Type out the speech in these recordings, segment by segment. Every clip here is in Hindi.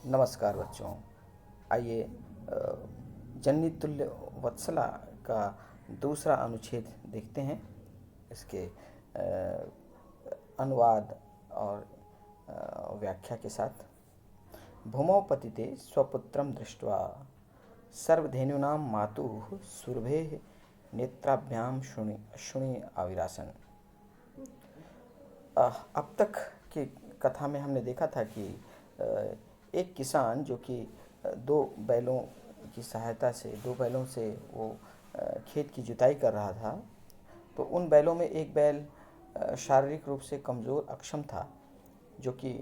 नमस्कार बच्चों। आइए जननी तुल्य वत्सला का दूसरा अनुच्छेद देखते हैं। इसके अनुवाद और व्याख्या के साथ। भूमौ पतिते स्वपुत्रं दृष्ट्वा सर्वधेनूनां मातुः सुरभेः नेत्राभ्यां शुनि आविरासन। अब तक की कथा में हमने देखा था कि एक किसान जो कि दो बैलों की सहायता से, दो बैलों से वो खेत की जुताई कर रहा था। तो उन बैलों में एक बैल शारीरिक रूप से कमज़ोर, अक्षम था, जो कि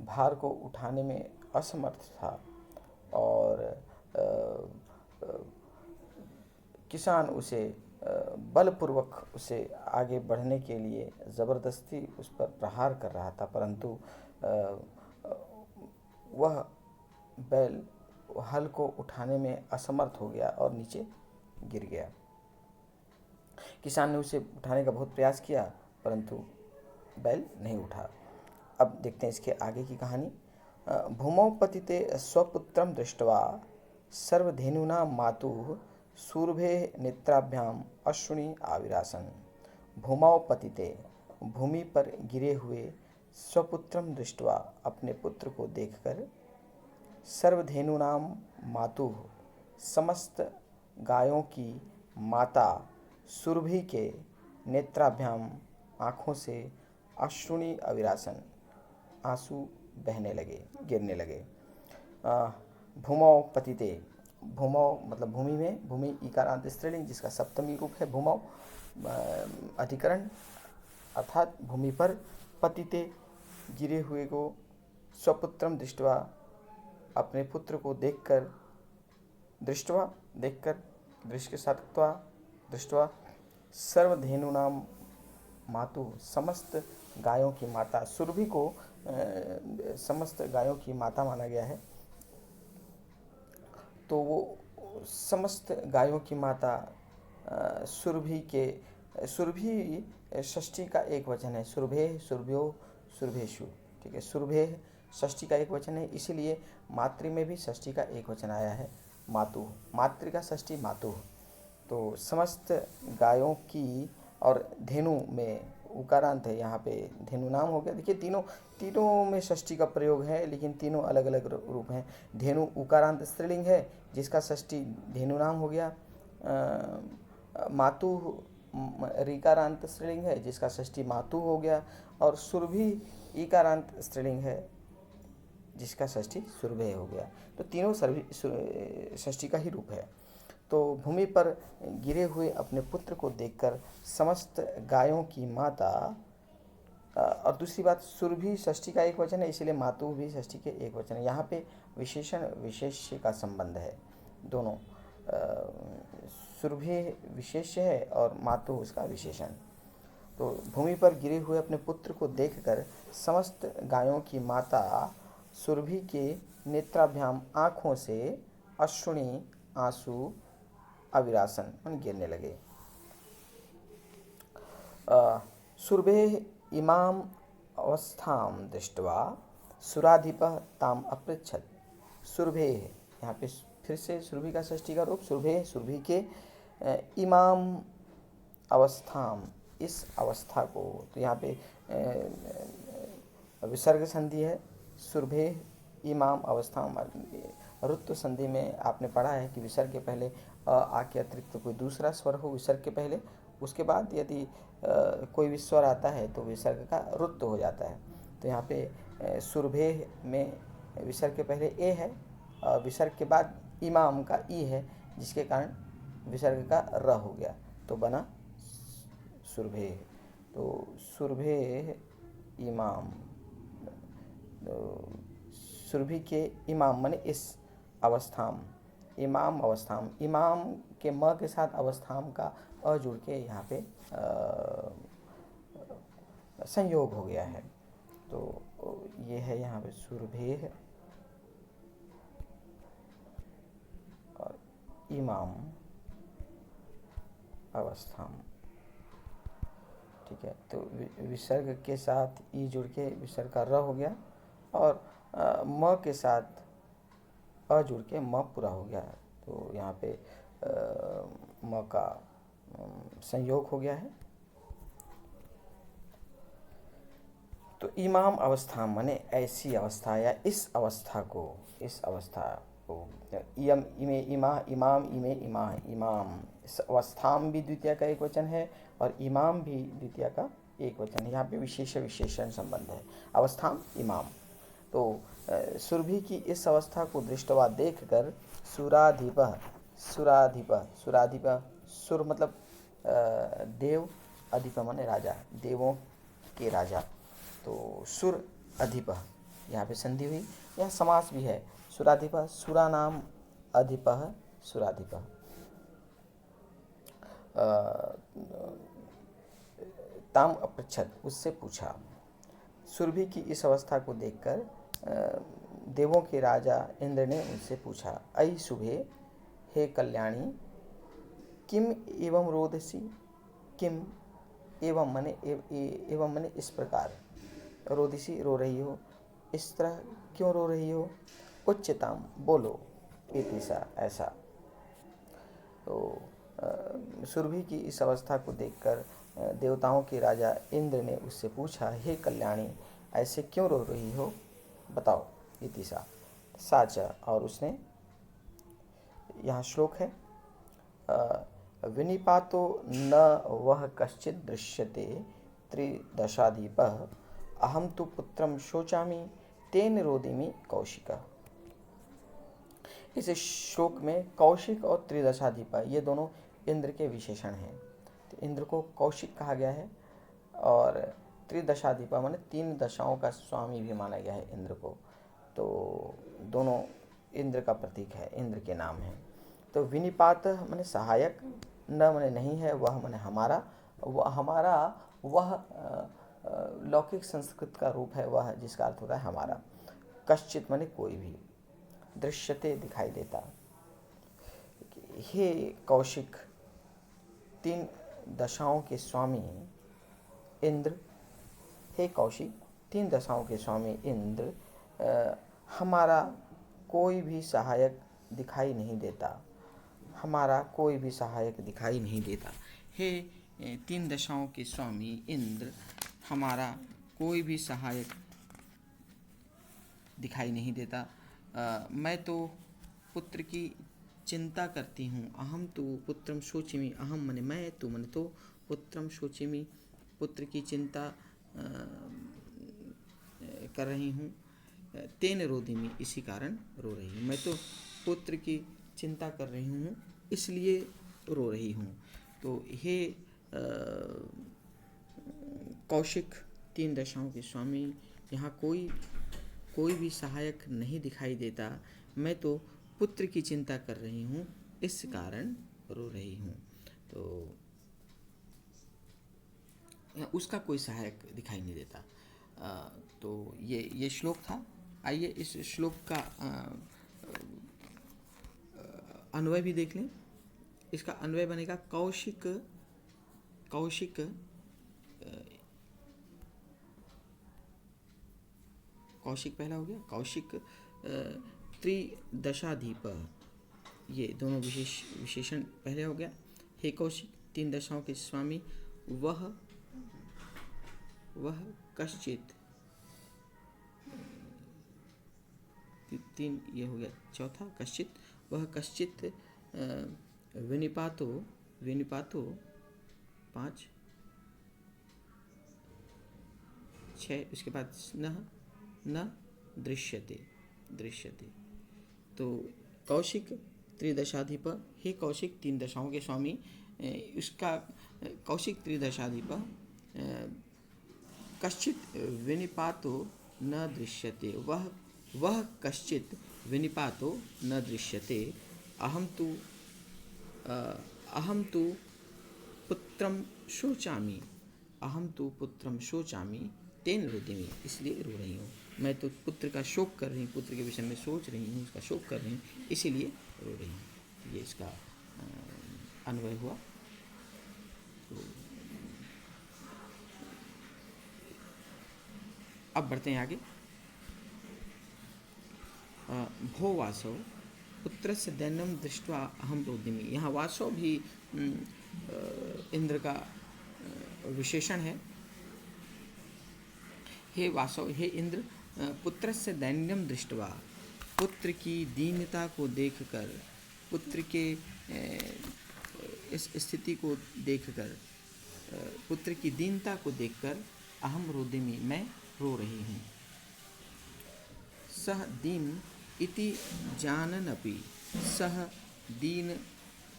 भार को उठाने में असमर्थ था। और किसान उसे बलपूर्वक उसे आगे बढ़ने के लिए ज़बरदस्ती उस पर प्रहार कर रहा था, परंतु वह बैल हल को उठाने में असमर्थ हो गया और नीचे गिर गया। किसान ने उसे उठाने का बहुत प्रयास किया, परंतु बैल नहीं उठा। अब देखते हैं इसके आगे की कहानी। भूमौ पतिते स्वपुत्रं दृष्ट्वा सर्वधेनूनां मातुः सूर्भे नेत्राभ्याम अश्रुणि आविरासन। भूमौ पतिते, भूमि पर गिरे हुए, स्वपुत्रं दृष्ट्वा, अपने पुत्र को देखकर, सर्वधेनूनां मातुः, समस्त गायों की माता, सुरभि के नेत्राभ्याम, आँखों से, अश्रुणि अविरासन, आंसू बहने लगे, गिरने लगे। भूमौ पतिते, भूमौ मतलब भूमि में, भूमि ईकारांत स्त्रीलिंग जिसका सप्तमी रूप है भूमौ, अधिकरण, अर्थात भूमि पर, पतिते गिरे हुए को, स्वपुत्रम दृष्ट्वा, अपने पुत्र को देखकर, दृष्टवा देखकर, दृश्य के साथ त्वा, दृष्टवा, सर्वधेनुनाम मातु, समस्त गायों की माता। सुरभि को समस्त गायों की माता माना गया है, तो वो समस्त गायों की माता सुरभि के, सुरभि षष्ठी का एक वचन है, सुरभे, सुरभ्यो, सुरभेशु, ठीक है। सुरभे षष्ठी का एक वचन है, इसीलिए मातृ में भी षष्ठी का एक वचन आया है, मातु। मातृ का षष्ठी मातु। तो समस्त गायों की, और धेनु में उकारांत है, यहाँ पे धेनु नाम हो गया। देखिए तीनों में षष्ठी का प्रयोग है, लेकिन तीनों अलग अलग रूप हैं। धेनु उकारांत स्त्रीलिंग है, जिसका षष्ठी धेनु नाम हो गया। मातु ऋकारांत स्त्रीलिंग है, जिसका षष्ठी मातु हो गया। और सुरभि ईकारांत स्त्रीलिंग है, जिसका षष्ठी सुरभे हो गया। तो तीनों षष्ठी का ही रूप है। तो भूमि पर गिरे हुए अपने पुत्र को देखकर समस्त गायों की माता, और दूसरी बात, सुरभि षष्ठी का एक वचन है, इसलिए मातु भी षष्ठी के एक वचन है। यहाँ पे विशेषण विशेष्य का संबंध है, दोनों। सुरभि विशेष्य है और मातु उसका विशेषण। तो भूमि पर गिरे हुए अपने पुत्र को देखकर समस्त गायों की माता सुरभि के नेत्राभ्याम, आँखों से, अश्रुणि आंसू, अविरासन गिरने लगे। सुरभे इमाम अवस्थाम दृष्ट्वा सुराधिपः ताम अपृच्छत्। सुरभे, यहाँ पे फिर से सुरभि का षष्ठी का रूप, सुरभे, सुरभि के, इमाम अवस्थाम, इस अवस्था को, तो यहाँ पे विसर्ग संधि है, सुरभे इमाम अवस्थाम। रुत्व संधि में आपने पढ़ा है कि विसर्ग के पहले आ के अतिरिक्त कोई दूसरा स्वर हो विसर्ग के पहले, उसके बाद यदि कोई भी स्वर आता है तो विसर्ग का रुत्व हो जाता है। तो यहाँ पे सुरभे में विसर्ग के पहले ए है, और विसर्ग के बाद इमाम का ई है, जिसके कारण विसर्ग का र हो गया, तो बना सुरभे। तो सुरभे इमाम, सुरभि के इमाम माने इस अवस्थाम, इमाम अवस्थाम, इमाम के म के साथ अवस्थाम का अ जुड़ के यहाँ पे संयोग हो गया है। तो ये है यहाँ पे सुरभे और इमाम अवस्थाम, ठीक है। तो विसर्ग के साथ ई जुड़ के विसर्ग का र हो गया, और म के साथ अ जुड़ के म पूरा हो गया, तो यहाँ पे म का संयोग हो गया है। तो इमाम अवस्था माने ऐसी अवस्था या इस अवस्था को इयम इमे इमा इमाम इमे इमा इमाम, इस अवस्थाम भी द्वितीय का एक वचन है और इमाम भी द्वितीय का एक वचन है। यहाँ पे विशेष विशेषण संबंध है, अवस्थाम इमाम। तो सुरभि की इस अवस्था को दृष्टवा देखकर सुराधिपः सुराधिपः सुराधिपः सुर मतलब देव, अधिप माने राजा, देवों के राजा। तो सुर अधिपः यहाँ पे संधि हुई, यह समास भी है। सुराधिपः सुरानाम अधिपः सुराधिपः। ताम अपृच्छत उससे पूछा। सुरभि की इस अवस्था को देखकर देवों के राजा इंद्र ने उनसे पूछा, अयि शुभे हे कल्याणी, किम एवं रोदसी, किम एवं मने एवं मने इस प्रकार, रोदिसी रो रही हो, इस तरह क्यों रो रही हो, उच्चताम बोलो, इतिसा ऐसा। तो सुरभि की इस अवस्था को देखकर देवताओं के राजा इंद्र ने उससे पूछा, हे कल्याणी ऐसे क्यों रो रही हो, बताओ, इतिसा साचा। और उसने, यहाँ श्लोक है, विनिपातो न वह कश्चित दृश्यते त्रिदशाधिपः अहम तो पुत्रम शोचामि तेन रोदिमि कौशिक। इस श्लोक में कौशिक और त्रिदशाधिप ये दोनों इंद्र के विशेषण हैं। तो इंद्र को कौशिक कहा गया है और त्रिदशाधिप माने 3 दशाओं का स्वामी भी माना गया है इंद्र को। तो दोनों इंद्र का प्रतीक है, इंद्र के नाम हैं। तो विनिपात माने सहायक, न माने नहीं है, वह माने हमारा, वह हमारा, वह लौकिक संस्कृत का रूप है वह, जिसका अर्थ होता है हमारा। कश्चित माने कोई भी, दृश्यते दिखाई देता। हे कौशिक, 3 दशाओं के स्वामी इंद्र, हे कौशिक 3 दशाओं के स्वामी इंद्र, हमारा कोई भी सहायक दिखाई नहीं देता, हमारा कोई भी सहायक दिखाई नहीं देता। हे 3 दशाओं के स्वामी इंद्र, हमारा कोई भी सहायक दिखाई नहीं देता। मैं तो पुत्र की चिंता करती हूँ। अहम तो पुत्रम शोचिमि, अहम मने मैं, तो मने तो, पुत्रम शोचिमि पुत्र की चिंता कर रही हूँ। तेन रोदिमि इसी कारण रो रही हूँ। मैं तो पुत्र की चिंता कर रही हूँ इसलिए रो रही हूँ। तो हे कौशिक 3 दशाओं के स्वामी, यहाँ कोई भी सहायक नहीं दिखाई देता, मैं तो पुत्र की चिंता कर रही हूँ इस कारण रो रही हूँ। तो उसका कोई सहायक दिखाई नहीं देता। तो ये श्लोक था। आइए इस श्लोक का अन्वय भी देख लें। इसका अन्वय बनेगा कौशिक, कौशिक कौशिक पहला हो गया, कौशिक त्रिदशाधिप, ये दोनों विशेषण पहले हो गया। हे कौशिक 3 दशाओं के स्वामी, वह कश्चित, 3 ये हो गया चौथा, कश्चित, वह कश्चित विनिपातो 5 6, उसके बाद न दृश्यते। तो कौशिक त्रिदशाधिप, हे कौशिक 3 दशाओं के स्वामी, उसका कौशिक त्रिदशाधिप, कश्चित विनिपातो न दृश्यते, वह कश्चित विनिपातो न दृश्यते। अहम तो पुत्रम शोचामि, अहम तो पुत्रम शोचामि तेन रोदिमि, इसलिए रो रही हूँ। मैं तो पुत्र का शोक कर रही हूँ, पुत्र के विषय में सोच रही हूँ, उसका शोक कर रही हूँ, इसीलिए रो रही हूँ। ये इसका अन्वय हुआ। तो अब बढ़ते हैं आगे। भो वासव पुत्रस्य दैन्यम दृष्ट्वा अहम रोदिमि। यहाँ वासव भी इंद्र का विशेषण है। हे वासव, हे इंद्र, पुत्रस्य दैन्यम दृष्ट्वा, पुत्र की दीनता को देखकर, पुत्र के इस स्थिति को देखकर, पुत्र की दीनता को देखकर अहम रोदिमि, मैं रो रही हूँ। सह दीन इति जानन अपि, सह दीन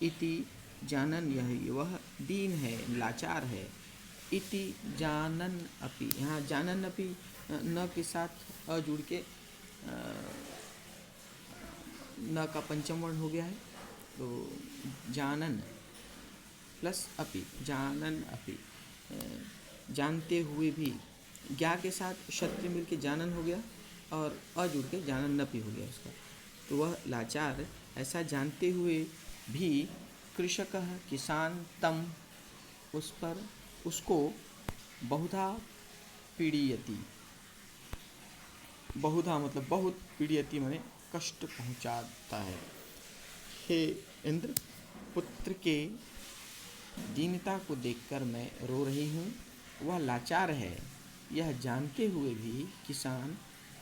इति जानन, यह वह दीन है, लाचार है। इति जानन अपि, यहाँ जानन अपि न के साथ अ जुड़ के न का पंचम वर्ण हो गया है, तो जानन प्लस अपि, जानन अपि, जानते हुए भी, ज्ञा के साथ क्षत्रिय मिल के जानन हो गया और अ जुड़ के जानन अपि हो गया उसका। तो वह लाचार ऐसा जानते हुए भी, कृषक किसान तम उस पर, उसको बहुधा पीड़यति, बहुधा मतलब बहुत, पीड़यति माने कष्ट पहुंचाता है। हे इंद्र, पुत्र के दीनता को देखकर मैं रो रही हूँ, वह लाचार है, यह जानते हुए भी किसान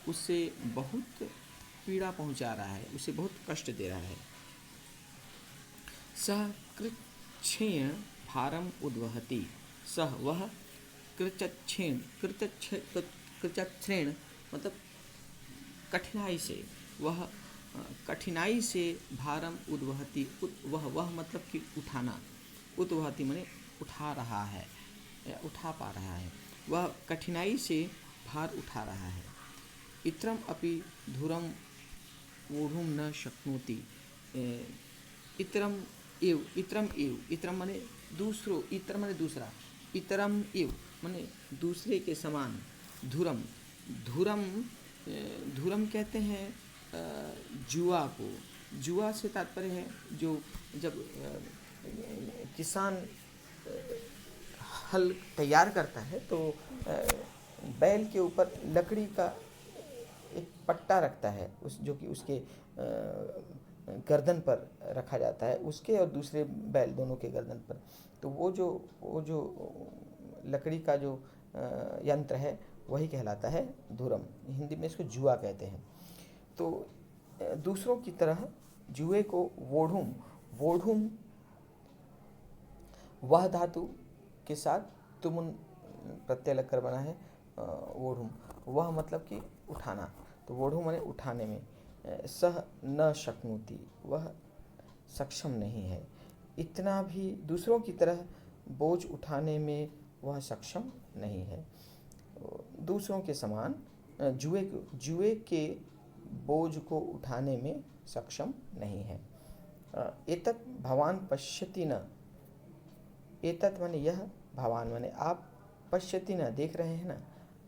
उसे बहुत पीड़ा पहुंचा रहा है, उसे बहुत कष्ट दे रहा है। सह कृच्छ्रेण भारम उद्वहति, सह वह, कृच्छ्रेण, कृच्छ्रेण मतलब कठिनाई से, वह कठिनाई से भारम उद्वहति, वह मतलब कि उठाना, उद्वहति माने उठा रहा है, उठा पा रहा है, वह कठिनाई से भार उठा रहा है। इत्रम अपि धुरम वोढ़ुम न शक्नोति, इतरम एव, इतरम एव, इतरम माने दूसरो, इतर माने दूसरा, इतरम एव माने दूसरे के समान, धुरम, धुरम, धुरम कहते हैं जुआ को। जुआ से तात्पर्य है जो जब किसान हल तैयार करता है तो बैल के ऊपर लकड़ी का एक पट्टा रखता है, उस जो कि उसके गर्दन पर रखा जाता है, उसके और दूसरे बैल दोनों के गर्दन पर। तो वो जो लकड़ी का जो यंत्र है वही कहलाता है धुरम। हिंदी में इसको जुआ कहते हैं। तो दूसरों की तरह जुए को वोढ़ुम, वोढ़ुम वह धातु के साथ तुमुन प्रत्यय लगकर बना है वोढ़ुम, वह मतलब कि उठाना। तो वोढ़ुम माने उठाने में। सह न शक्नोति, वह सक्षम नहीं है। इतना भी दूसरों की तरह बोझ उठाने में वह सक्षम नहीं है। दूसरों के समान जुए के बोझ को उठाने में सक्षम नहीं है। एतत् भवान पश्यति न, एतत् माने यह, भवान माने आप, पश्यति न देख रहे हैं ना,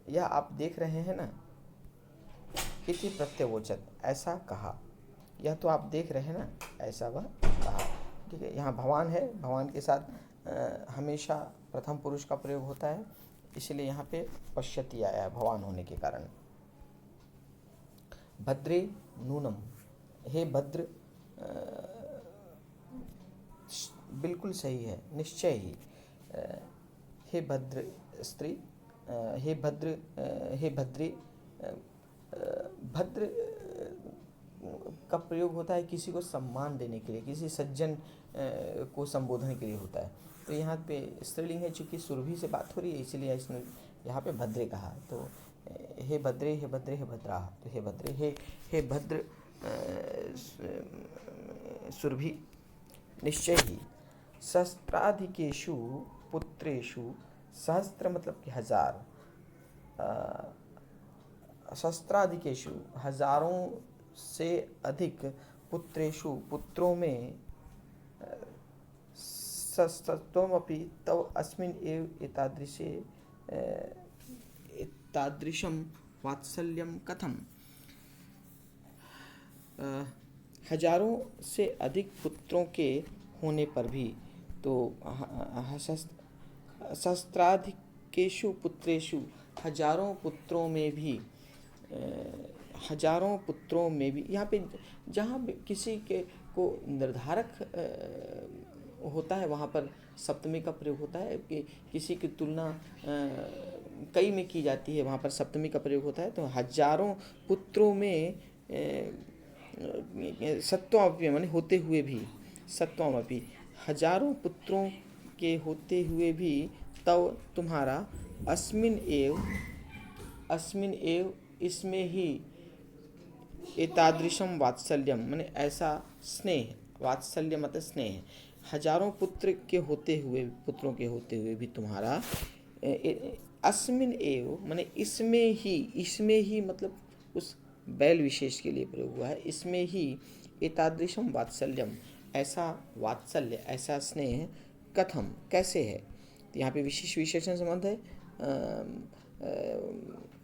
यह आप देख रहे हैं ना। इति प्रत्यवोचत, ऐसा कहा, यह तो आप देख रहे हैं ना, ऐसा वह कहा। ठीक है, यहाँ भवान है, भवान के साथ हमेशा प्रथम पुरुष का प्रयोग होता है, इसलिए यहाँ पे पश्यति आया है भवान होने के कारण। भद्रे नूनम, हे भद्र, बिल्कुल सही है, निश्चय ही। हे भद्र स्त्री, हे भद्र, हे भद्रे, भद्र का प्रयोग होता है किसी को सम्मान देने के लिए, किसी सज्जन को संबोधन के लिए होता है। तो यहाँ पे स्त्रीलिंग है, चूँकि सुरभि से बात हो रही है इसलिए इसने यहाँ पे भद्रे कहा। तो हे भद्रे, हे भद्रे, हे भद्रा, तो हे भद्रे, हे भद्र सुरभि, निश्चय ही। सहस्त्राधिकेषु पुत्रेषु, सहस्त्र मतलब कि हजार, सहस्त्राधिकेषु हजारों से अधिक, पुत्रेषु पुत्रों में, सस्तत्वमपि तव अस्मिन् एव एतादृशे, एतादृशं वात्सल्यं कथम। हजारों से अधिक पुत्रों के होने पर भी, तो सहस्त्राधिकेषु पुत्रेषु, हजारों पुत्रों में भी, हजारों पुत्रों में भी, यहाँ पे जहाँ भी किसी के को निर्धारक होता है वहाँ पर सप्तमी का प्रयोग होता है। कि किसी की तुलना कई में की जाती है, वहाँ पर सप्तमी का प्रयोग होता है। तो हजारों पुत्रों में सत्वमपि माने होते हुए भी, सत्वमपि हजारों पुत्रों के होते हुए भी तब तुम्हारा अस्मिन एव इसमें ही एतादृशम वात्सल्यम माने ऐसा स्नेह, वात्सल्य मतलब स्नेह, हजारों पुत्रों के होते हुए भी तुम्हारा अस्मिन एव माने इसमें ही मतलब उस बैल विशेष के लिए प्रयोग हुआ है। इसमें ही एतादृशम वात्सल्यम ऐसा वात्सल्य, ऐसा स्नेह कथम कैसे है। तो यहाँ पे विशेष विशेषण संबंध है।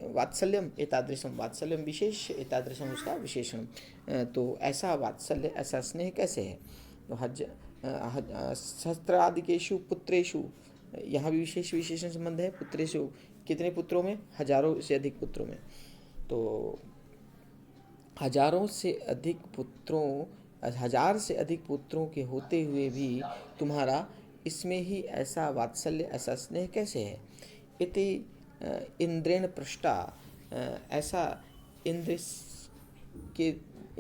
वात्सल्यम एतादृशम, वात्सल्यम विशेष, एतादृशम उसका विशेषण। तो ऐसा वात्सल्य, ऐसा स्नेह कैसे है। तो सहस्त्राधिकेषु पुत्रेषु, यहाँ भी विशेष विशेषण संबंध है। पुत्रेषु कितने पुत्रों में, हजारों से अधिक पुत्रों में। तो हजारों से अधिक पुत्रों, हजार से अधिक पुत्रों के होते हुए भी तुम्हारा इसमें ही ऐसा वात्सल्य, ऐसा स्नेह कैसे है। इति इंद्रेण पृष्टा, ऐसा इंद्र के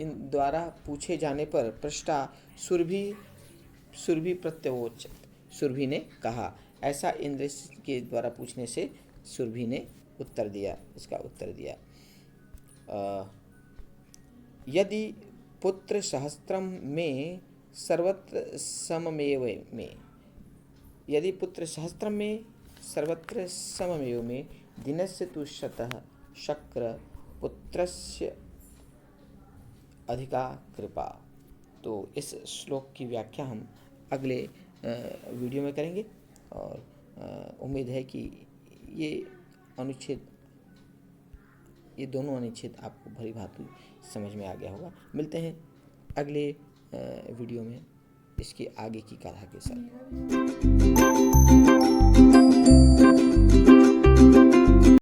द्वारा पूछे जाने पर पृष्टा सुरभि प्रत्योचत, सुरभि ने कहा। ऐसा इंद्र के द्वारा पूछने से सुरभि ने उत्तर दिया, इसका उत्तर दिया। यदि पुत्र सहस्त्रम में सर्वत्र सममेव में, यदि पुत्र सहस्त्रम में सर्वत्र सममेव में दिनस्य तु शतः शक्र पुत्रस्य अधिका कृपा। तो इस श्लोक की व्याख्या हम अगले वीडियो में करेंगे और उम्मीद है कि ये दोनों अनुच्छेद आपको भली भांति समझ में आ गया होगा। मिलते हैं अगले वीडियो में इसके आगे की कथा के साथ।